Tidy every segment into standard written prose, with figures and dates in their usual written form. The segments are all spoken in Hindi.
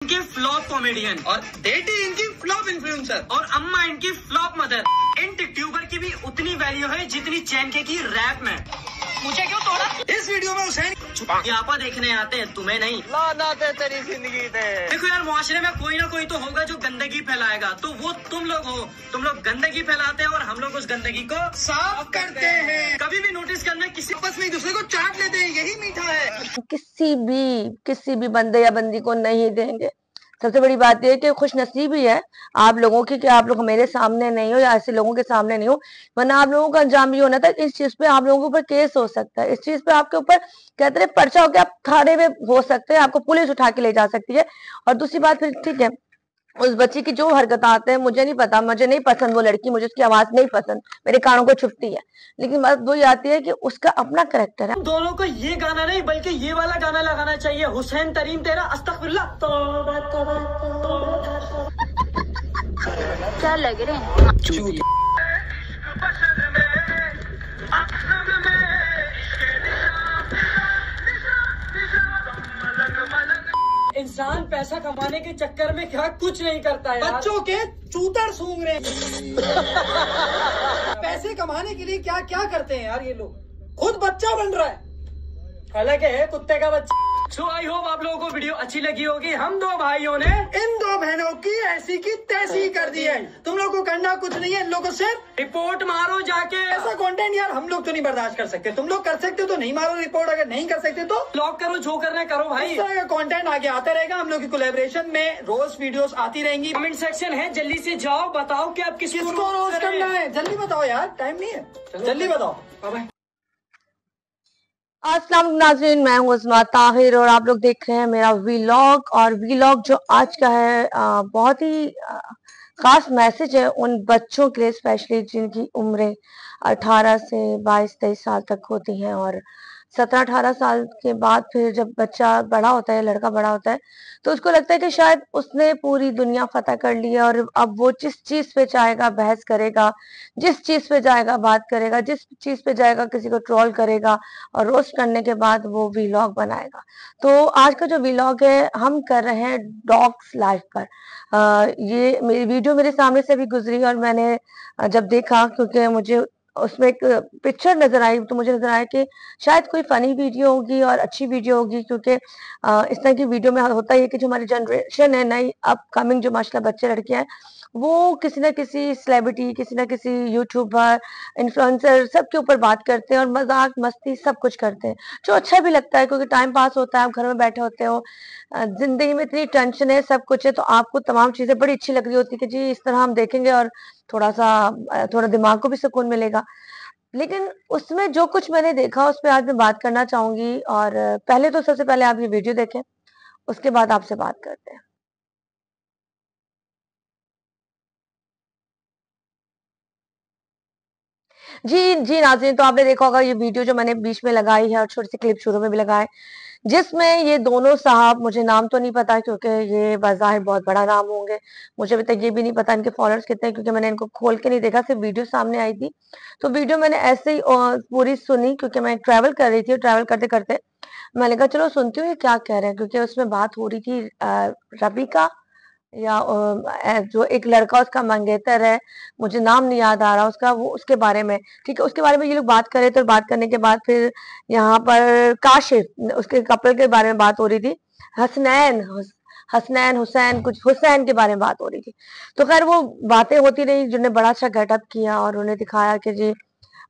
इनके फ्लॉप कॉमेडियन और बेटी इनकी फ्लॉप इन्फ्लुएंसर और अम्मा इनकी फ्लॉप मदर। इन टिकटॉकर की भी उतनी वैल्यू है जितनी चैन के की रैप में। मुझे क्यों तोड़ा? इस वीडियो में हुसैन छुपापा देखने आते हैं, तुम्हें नहीं। लानत तेरी जिंदगी पे। देखो यार, मुआशरे में कोई ना कोई तो होगा जो गंदगी फैलाएगा, तो वो तुम लोग हो। तुम लोग गंदगी फैलाते हैं और हम लोग उस गंदगी को साफ करते हैं। कभी भी नोटिस करना, किसी आपस में एक दूसरे को चाट लेते हैं, यही मीठा है। किसी भी बंदे या बंदी को नहीं देंगे। सबसे बड़ी बात यह है कि खुश नसीबी है आप लोगों की कि आप लोग मेरे सामने नहीं हो या ऐसे लोगों के सामने नहीं हो, वरना आप लोगों का अंजाम ये होना था। इस चीज पे आप लोगों के ऊपर केस हो सकता है, इस चीज पे आपके ऊपर कहते हैं पर्चा होकर आप थाने में हो सकते हैं, आपको पुलिस उठा के ले जा सकती है। और दूसरी बात फिर ठीक है, उस बच्ची की जो हरकत आते हैं मुझे नहीं पता, मुझे नहीं पसंद वो लड़की, मुझे उसकी आवाज नहीं पसंद, मेरे कानों को छुपती है। लेकिन बात वही आती है कि उसका अपना करैक्टर है। दोनों को ये गाना नहीं बल्कि ये वाला गाना लगाना चाहिए, हुसैन तरीन तेरा अस्तगफिरुल्लाह। क्या लग रहे हैं? इंसान पैसा कमाने के चक्कर में क्या कुछ नहीं करता है। बच्चों के चूतर सूंघ रहे हैं। पैसे कमाने के लिए क्या क्या करते हैं यार ये लोग, खुद बच्चा बन रहा है, हालांकि है कुत्ते का बच्चा। सो आई होप आप लोगों को वीडियो अच्छी लगी होगी। हम दो भाइयों ने इन दो बहनों की ऐसी की तैसी कर दी है। तुम लोग को करना कुछ नहीं है, इन लोगों को सिर्फ रिपोर्ट मारो जाके। ऐसा कंटेंट यार हम लोग तो नहीं बर्दाश्त कर सकते। तुम लोग कर सकते हो तो नहीं मारो रिपोर्ट, अगर नहीं कर सकते तो ब्लॉक करो, जो करना करो भाई। इस तरह का कंटेंट आगे आता रहेगा, हम लोग की कोलैबोरेशन में रोज वीडियोस आती रहेंगी। कमेंट सेक्शन है, जल्दी से जाओ, बताओ कि आप किसको रोज करना है। जल्दी बताओ यार, टाइम नहीं है, जल्दी बताओ। बाय। अस्सलाम नाज़रीन, मैं हूँ उस्मा ताहिर और आप लोग देख रहे हैं मेरा वीलॉग। और वीलॉग जो आज का है बहुत ही खास मैसेज है उन बच्चों के लिए, स्पेशली जिनकी उम्रें 18 से 22-23 साल तक होती हैं। और 17-18 साल के बाद फिर जब बच्चा बड़ा होता है, लड़का बड़ा होता है, तो उसको लगता है कि शायद उसने पूरी दुनिया फतह कर ली है और अब वो जिस चीज पे चाहेगा बहस करेगा, जिस चीज पे जाएगा बात करेगा, जिस चीज पे जाएगा किसी को ट्रोल करेगा और रोस्ट करने के बाद वो वीलॉग बनाएगा। तो आज का जो वीलॉग है हम कर रहे हैं डॉग्स लाइफ पर। ये मेरी वीडियो मेरे सामने से भी गुजरी और मैंने जब देखा, क्योंकि मुझे उसमें एक पिक्चर नजर आई, तो मुझे नजर आया कि शायद कोई फनी वीडियो होगी और अच्छी वीडियो होगी, क्योंकि इस तरह की वीडियो में होता है कि जो हमारी जनरेशन है नई अपकमिंग, जो माशाल्लाह बच्चे लड़के हैं, वो किसी ना किसी सेलिब्रिटी, किसी ना किसी यूट्यूबर, इन्फ्लुएंसर सबके ऊपर बात करते हैं और मजाक मस्ती सब कुछ करते हैं, जो अच्छा भी लगता है क्योंकि टाइम पास होता है। आप घर में बैठे होते हो, जिंदगी में इतनी टेंशन है, सब कुछ है, तो आपको तमाम चीजें बड़ी अच्छी लग रही होती है कि जी इस तरह हम देखेंगे और थोड़ा दिमाग को भी सुकून मिलेगा। लेकिन उसमें जो कुछ मैंने देखा उस पर आज मैं बात करना चाहूंगी। और पहले तो सबसे पहले आप ये वीडियो देखें, उसके बाद आपसे बात करते हैं। जी जी नाज़रीन, तो आपने देखा होगा ये वीडियो जो मैंने बीच में लगाई है और छोटी सी क्लिप शुरू में भी लगाए, जिसमें ये दोनों साहब, मुझे नाम तो नहीं पता क्योंकि ये बाज़ाहिर बहुत बड़ा नाम होंगे, मुझे अभी तक ये भी नहीं पता इनके फॉलोअर्स कितने हैं क्योंकि मैंने इनको खोल के नहीं देखा, सिर्फ वीडियो सामने आई थी। तो वीडियो मैंने ऐसे ही पूरी सुनी क्योंकि मैं ट्रैवल कर रही थी और ट्रैवल करते करते मैंने कहा चलो सुनती हूँ ये क्या कह रहे हैं, क्योंकि उसमें बात हो रही थी रबी या जो एक लड़का उसका मंगेतर है, मुझे नाम नहीं याद आ रहा उसका, वो उसके बारे में, ठीक है, उसके बारे में ये लोग बात कर रहे थे। और बात करने के बाद फिर यहाँ पर काशिफ, उसके कपल के बारे में बात हो रही थी, हसनैन हसनैन हुसैन, कुछ हुसैन के बारे में बात हो रही थी। तो खैर वो बातें होती रही, जिन्होंने बड़ा अच्छा गेटअप किया और उन्हें दिखाया कि जी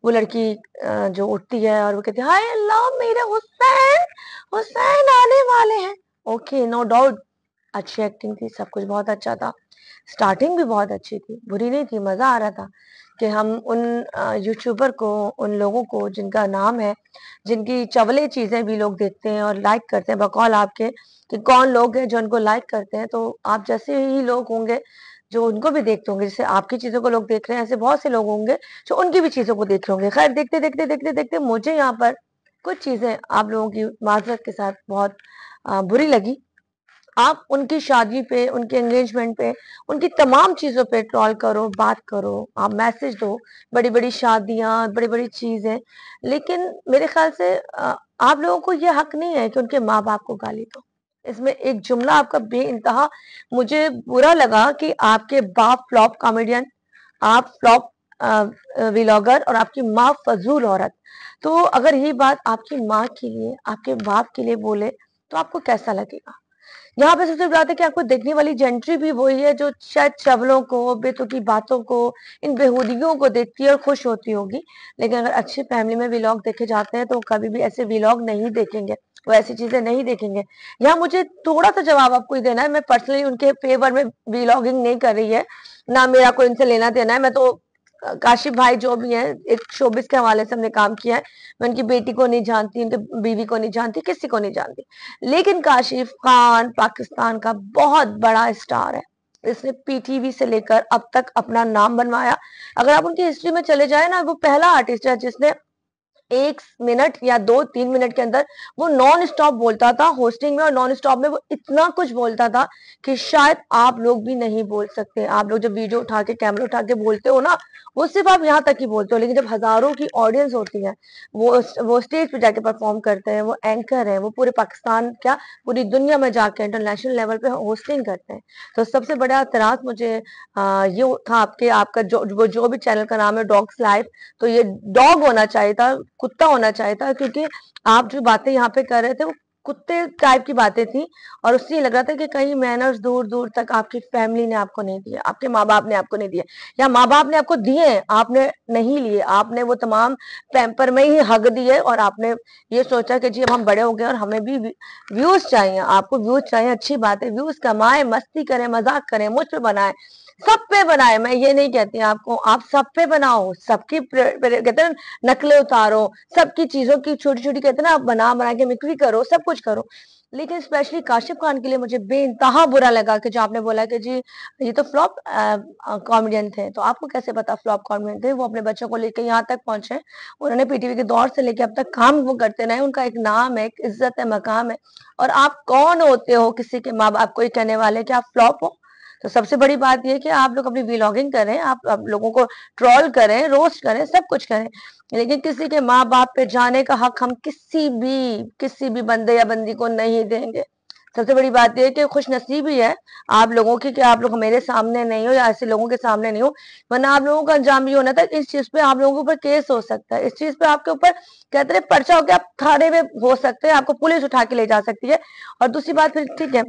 वो लड़की जो उठती है और वो कहती है हाय अल्लाह मेरे हुसैन, हुसैन आने वाले हैं। ओके, नो डाउट अच्छी एक्टिंग थी, सब कुछ बहुत अच्छा था, स्टार्टिंग भी बहुत अच्छी थी, बुरी नहीं थी, मजा आ रहा था कि हम उन यूट्यूबर को, उन लोगों को जिनका नाम है, जिनकी चवले चीजें भी लोग देखते हैं और लाइक करते हैं, बकौल आपके कि कौन लोग हैं जो उनको लाइक करते हैं, तो आप जैसे ही लोग होंगे जो उनको भी देखते होंगे, जैसे आपकी चीजों को लोग देख रहे हैं, ऐसे बहुत से लोग होंगे जो उनकी भी चीजों को देख रहे होंगे। खैर देखते देखते देखते देखते मुझे यहाँ पर कुछ चीजें आप लोगों की माजरत के साथ बहुत बुरी लगी। आप उनकी शादी पे, उनके एंगेजमेंट पे, उनकी तमाम चीजों पे ट्रोल करो, बात करो, आप मैसेज दो, बड़ी बड़ी शादियां, बड़ी बड़ी चीजें, लेकिन मेरे ख्याल से आप लोगों को ये हक नहीं है कि उनके माँ बाप को गाली दो। इसमें एक जुमला आपका बेइंतहा मुझे बुरा लगा कि आपके बाप फ्लॉप कॉमेडियन, आप फ्लॉप व्लॉगर और आपकी माँ फजूल औरत। तो अगर ये बात आपकी माँ के लिए, आपके बाप के लिए बोले तो आपको कैसा लगेगा? यहाँ पे सबसे बड़ी बात है कि आपको देखने वाली जेंट्री भी वही है जो शायद चवलों को, बेतुकी बातों को, इन बेहूदियों को देखती है और खुश होती होगी। लेकिन अगर अच्छी फैमिली में व्लॉग देखे जाते हैं तो कभी भी ऐसे व्लॉग नहीं देखेंगे, वो ऐसी चीजें नहीं देखेंगे। यहाँ मुझे थोड़ा सा जवाब आपको ही देना है, मैं पर्सनली उनके फेवर में व्लॉगिंग नहीं कर रही है, ना मेरा कोई इनसे लेना देना है। मैं तो काशिफ भाई जो भी हैं, एक शोबिस के हवाले से हमने काम किया है। मैं उनकी बेटी को नहीं जानती, उनकी बीवी को नहीं जानती, किसी को नहीं जानती, लेकिन काशिफ खान पाकिस्तान का बहुत बड़ा स्टार है। इसने पीटीवी से लेकर अब तक अपना नाम बनवाया। अगर आप उनकी हिस्ट्री में चले जाए ना, वो पहला आर्टिस्ट है जिसने 1 मिनट या 2-3 मिनट के अंदर वो नॉन स्टॉप बोलता था होस्टिंग में, और नॉन स्टॉप में वो इतना कुछ बोलता था कि शायद आप लोग भी नहीं बोल सकते। आप लोग जब वीडियो उठा के, कैमरा उठा के बोलते हो ना, वो सिर्फ आप यहाँ तक ही बोलते हो, लेकिन जब हजारों की ऑडियंस होती है, वो स्टेज पे जाके परफॉर्म करते हैं, वो एंकर है, वो पूरे पाकिस्तान क्या पूरी दुनिया में जाके इंटरनेशनल लेवल पे होस्टिंग करते हैं। तो सबसे बड़ा एतराज मुझे ये था आपका जो भी चैनल का नाम है डॉग्स लाइफ, तो ये डॉग होना चाहिए था, कुत्ता होना चाहिए था, क्योंकि आप जो बातें यहाँ पे कर रहे थे वो कुत्ते टाइप की बातें थी। और उससे ये लग रहा था कि कहीं मैनर्स दूर दूर तक आपकी फैमिली ने आपको नहीं दिए, आपके माँ बाप ने आपको नहीं दिए, या माँ बाप ने आपको दिए, आपने नहीं लिए। आपने वो तमाम पैम्पर में ही हक दिए और आपने ये सोचा कि जी अब हम बड़े हो गए और हमें भी व्यूज चाहिए। आपको व्यूज चाहिए, अच्छी बात है, व्यूज कमाए, मस्ती करें, मजाक करें, मुझ पे बनाए, सब पे बनाए, मैं ये नहीं कहती आपको, आप सब पे बनाओ, सबकी कहते हैं नकलें उतारो, सबकी चीजों की छोटी छोटी कहते हैं ना, आप बना के मिक्री करो, सब कुछ करो। लेकिन स्पेशली काशिफ खान के लिए मुझे बेइंतहा बुरा लगा कि जो आपने बोला कि जी ये तो फ्लॉप कॉमेडियन थे। तो आपको कैसे पता फ्लॉप कॉमेडियन थे? वो अपने बच्चों को लेकर यहाँ तक पहुंचे, उन्होंने पीटीवी के दौर से लेकर अब तक काम वो करते रहे, उनका एक नाम है, एक इज्जत है, मकाम है। और आप कौन होते हो किसी के माँ बाप को ये कहने वाले कि आप फ्लॉप हो? तो सबसे बड़ी बात यह कि आप लोग अपनी व्लॉगिंग करें, आप लोगों को ट्रोल करें, रोस्ट करें, सब कुछ करें, लेकिन किसी के माँ बाप पे जाने का हक हम किसी भी बंदे या बंदी को नहीं देंगे। सबसे बड़ी बात यह कि खुश नसीबी है आप लोगों की कि आप लोग मेरे सामने नहीं हो या ऐसे लोगों के सामने नहीं हो, वरना आप लोगों का अंजाम ये होना था। इस चीज पे आप लोगों के ऊपर केस हो सकता है, इस चीज पे आपके ऊपर कहते हैं पर्चा हो के आप थाने में हो सकते हैं, आपको पुलिस उठा के ले जा सकती है। और दूसरी बात, फिर ठीक है,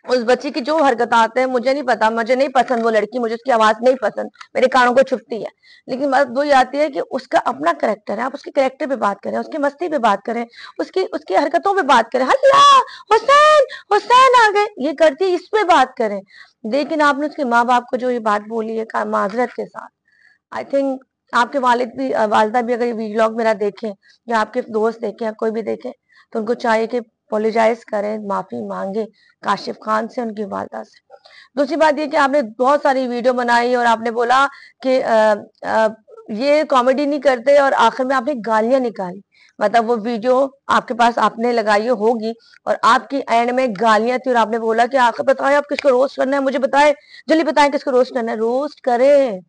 उस बच्ची की जो हरकत आते हैं मुझे नहीं पता, मुझे नहीं पसंद वो लड़की, मुझे उसकी आवाज नहीं पसंद, मेरे कानों को छुपती है। लेकिन बात वही आती है कि उसका अपना कैरेक्टर है, आप उसके कैरेक्टर पे बात करें, उसकी मस्ती पे बात करें, उसकी उसकी हरकतों पे बात करें, हल्ला हुसैन हुसैन आ गए ये करती है, इस पे बात करें। लेकिन आपने उसके माँ बाप को जो ये बात बोली है माजरत के साथ, आई थिंक आपके वालिदा भी अगर ये व्लॉग मेरा देखें या आपके दोस्त देखें या कोई भी देखे, तो उनको चाहिए कि अपोलोजाइज करें, माफी मांगे काशिफ खान से, उनकी वालदा से। दूसरी बात ये कि आपने बहुत सारी वीडियो बनाई और आपने बोला कि ये कॉमेडी नहीं करते, और आखिर में आपने गालियां निकाली। मतलब वो वीडियो आपके पास आपने लगाई होगी और आपकी एंड में गालियां थी, और आपने बोला कि आखिर बताएं आप किसको रोस्ट करना है, मुझे बताएं, जल्दी बताएं किसको रोस्ट करना है। रोस्ट करें,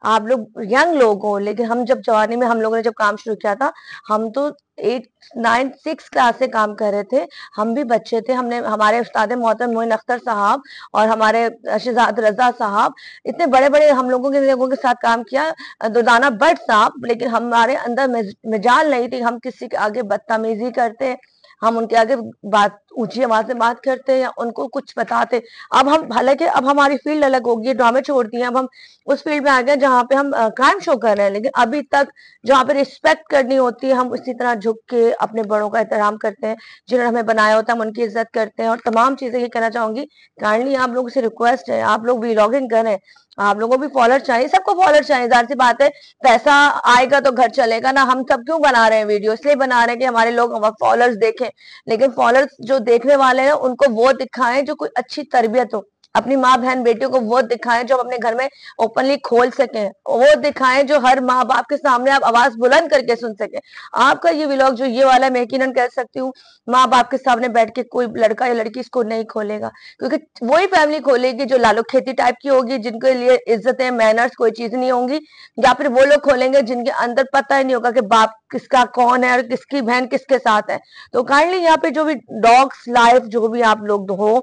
आप लोग यंग लोग हो, लेकिन हम जब जवानी में हम लोगों ने जब काम शुरू किया था, हम तो 8, 9, 6 क्लास से काम कर रहे थे, हम भी बच्चे थे। हमने हमारे उस्ताद मोहतरम मोइन अख्तर साहब और हमारे शहजाद रजा साहब, इतने बड़े बड़े हम लोगों के साथ काम किया, दुर्दाना भट्ट साहब, लेकिन हमारे अंदर मिजाल नहीं थी हम किसी के आगे बदतमीजी करते, हम उनके आगे बात ऊंची आवाज में बात करते या उनको कुछ बताते। अब हम, हालांकि अब हमारी फील्ड अलग होगी, ड्रामे छोड़ दिए, अब हम उस फील्ड में आ गए जहाँ पे हम क्राइम शो कर रहे हैं, लेकिन अभी तक जहाँ पे रिस्पेक्ट करनी होती है हम इसी तरह झुक के अपने बड़ों का एहतराम करते हैं, जिन्होंने हमें बनाया होता है हम उनकी इज्जत करते हैं। और तमाम चीजें ये कहना चाहूंगी, काइंडली आप लोगों से रिक्वेस्ट है, आप लोग व्लॉगिंग करें, आप लोगों को भी फॉलोअर चाहिए, सबको फॉलोअर चाहिए, जाहिर सी बात है, पैसा आएगा तो घर चलेगा ना। हम सब क्यों बना रहे हैं वीडियो? इसलिए बना रहे हैं कि हमारे लोग फॉलोअर्स देखें, लेकिन फॉलोअर्स जो देखने वाले हैं उनको वो दिखाएं जो कोई अच्छी तरबियत हो, अपनी माँ बहन बेटियों को वो दिखाएं जो अपने घर में ओपनली खोल सकें, वो दिखाएं जो हर माँ बाप के सामने आप आवाज बुलंद करके सुन सके। आपका ये व्लॉग जो ये वाला मैं यकीनन कह सकती हूँ माँ बाप के सामने बैठ के कोई लड़का या लड़की इसको नहीं खोलेगा, क्योंकि वही फैमिली खोलेगी जो लालू खेती टाइप की होगी, जिनके लिए इज्जतें मैनर्स कोई चीज नहीं होंगी, या फिर वो लोग खोलेंगे जिनके अंदर पता ही नहीं होगा कि बाप किसका कौन है और किसकी बहन किसके साथ है। तो काइंडली यहाँ पे जो भी डॉग्स लाइफ जो भी आप लोग हो,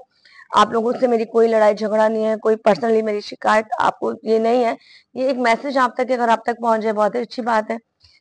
आप लोगों से मेरी कोई लड़ाई झगड़ा नहीं है, कोई पर्सनली मेरी शिकायत आपको ये नहीं है, ये एक मैसेज आप तक अगर आप तक पहुंच जाए बहुत ही अच्छी बात है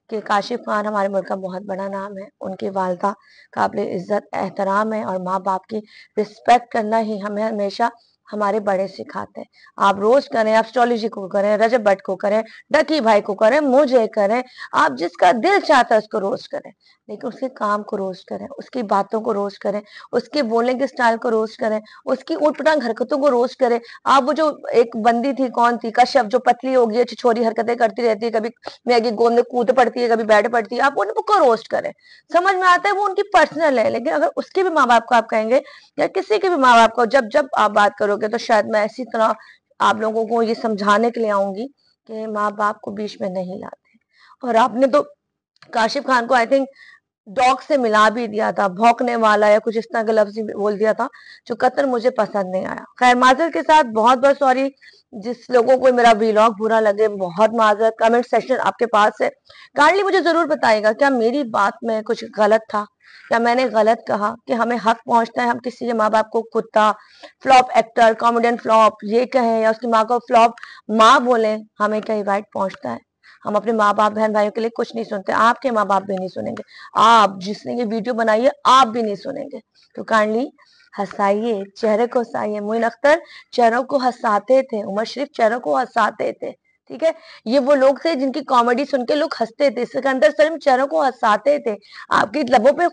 कि काशिफ खान हमारे मुल्क का बहुत बड़ा नाम है, उनकी वालदा काबिल इज्जत एहतराम है और माँ बाप की रिस्पेक्ट करना ही हमें हमेशा हमारे बड़े सिखाते हैं। आप रोज करें, आप एस्ट्रोलॉजी को करें, रजब भट्ट को करें, डकी भाई को करें, मुझे करें, आप जिसका दिल चाहता है उसको रोज करें, लेकिन उसके काम को रोज करें, उसकी बातों को रोज करें, उसके बोलने के स्टाइल को रोज करें, उसकी उटपटांग हरकतों को रोज करें। आप वो जो एक बंदी थी, कौन थी, कश्यप, जो पतली होगी है, छोरी हरकतें करती रहती है, कभी मैगी गोंद में कूद पड़ती है, कभी बैठ पड़ती है, आप उनको रोस्ट करें। समझ में आता है वो उनकी पर्सनल है, लेकिन अगर उसके भी माँ बाप को आप कहेंगे या किसी के भी माँ बाप को जब जब आप बात करोगे तो शायद मैं इसी तरह आप लोगों को ये समझाने के लिए आऊंगी कि माँ बाप को बीच में नहीं लाते। और आपने तो काशिफ खान को आई थिंक डॉग से मिला भी दिया था, भौंकने वाला या कुछ इस तरह का लफ्ज बोल दिया था जो कतई मुझे पसंद नहीं आया। खैर माजरत के साथ बहुत बहुत सॉरी, जिस लोगों को मेरा व्लॉग बुरा लगे बहुत माजरत। कमेंट सेक्शन आपके पास है, काइंडली मुझे जरूर बताइएगा क्या मेरी बात में कुछ गलत था, क्या मैंने गलत कहा कि हमें हक पहुंचता है हम किसी के माँ बाप को कुत्ता, फ्लॉप एक्टर, कॉमेडियन फ्लॉप ये कहें या उसकी माँ को फ्लॉप माँ बोले, हमें क्या राइट पहुंचता है? हम अपने माँ बाप बहन भाइयों के लिए कुछ नहीं सुनते, आपके माँ बाप भी नहीं सुनेंगे, आप जिसने ये वीडियो बनाई है आप भी नहीं सुनेंगे। तो काइंडली हंसाइए, चेहरे को हंसाइए। मोइन अख्तर चेहरों को हंसाते थे, उमर शरीफ चेहरों को हंसाते थे, ठीक है। ये वो लोग थे जिनकी कॉमेडी सुन के लोग हंसते थे, सिकंदर सलीम चेहरों को हंसाते थे, आपकी लबों पे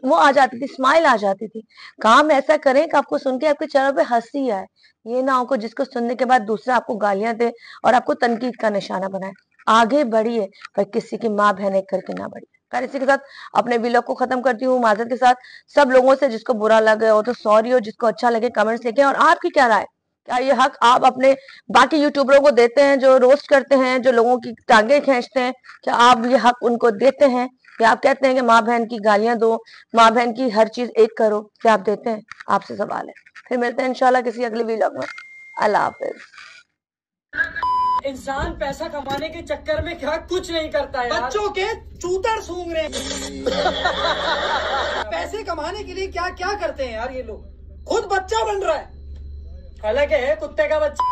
वो आ जाती थी, स्माइल आ जाती थी। काम ऐसा करें कि आपको सुन के आपके चेहरों पे हंसी आए, ये ना हो को जिसको सुनने के बाद दूसरा आपको गालियां दे और आपको तनकीद का निशाना बनाए। आगे बढ़िए पर किसी की माँ बहन करके ना बढ़िए। खैर इसी के साथ अपने व्लॉग को खत्म करती हूँ माजरत के साथ सब लोगों से, जिसको बुरा लगे हो तो सॉरी, हो जिसको अच्छा लगे कमेंट्स लिखें। और आपकी क्या राय, क्या ये हक आप अपने बाकी यूट्यूबरों को देते हैं जो रोस्ट करते हैं, जो लोगों की टांगे खींचते हैं, क्या आप ये हक उनको देते हैं? क्या आप कहते हैं कि माँ बहन की गालियां दो, माँ बहन की हर चीज एक करो, क्या आप देते हैं? आपसे सवाल है। फिर मिलते हैं इंशाल्लाह किसी अगले व्लॉग में। अल्लाह हाफिज। इंसान पैसा कमाने के चक्कर में क्या कुछ नहीं करता है, बच्चों के चूतर सूंघ रहे हैं। पैसे कमाने के लिए क्या क्या करते हैं यार ये लोग, खुद बच्चा बन रहा है, हालांकि है कुत्ते का बच्चा।